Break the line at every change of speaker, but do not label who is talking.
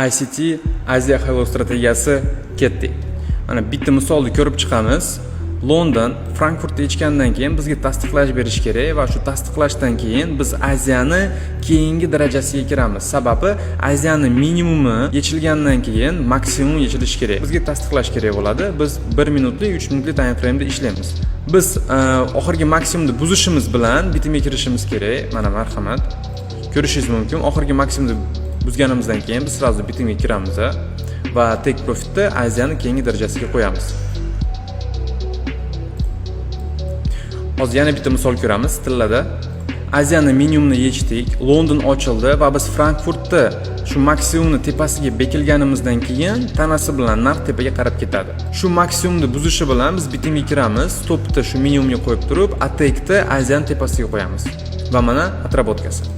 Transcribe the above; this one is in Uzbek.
ICT Asia Hello strategiyasi ketdik. Mana bitta misolni ko'rib chiqamiz. London, Frankfurtda ichgandan keyin bizga tasdiqlash berish kerak va shu tasdiqlashdan keyin biz Aziyani keyingi darajasiga kiramiz. Sababi Aziyani minimumi yechilgandan keyin maksimum yechilishi kerak. Bizga tasdiqlash kerak bo'ladi. Biz 1 minutli, 3 minutli time frame da ishlaymiz. Biz oxirgi maksimumni buzishimiz bilan bitimga kirishimiz kerak. Mana marhamat. Ko'rishingiz mumkin. Oxirgi maksimumni buzganimizdan keyin biz sразу bitimga kiramiz va take profitni Aziyani keyingi darajasiga qo'yamiz. Hozir yana bitta misol ko'ramiz tillada. Aziyani minimumni yechdik, London ochildi va biz Frankfurtda shu maksimumni tepasiga bekilganimizdan keyin tanasi bilan narx tepaga qarab ketadi. Shu maksimumni buzishi bilan biz bitimga kiramiz, stopni shu minimumga qo'yib turib, atakni Aziyani tepasiga qo'yamiz. Va mana отработкасы.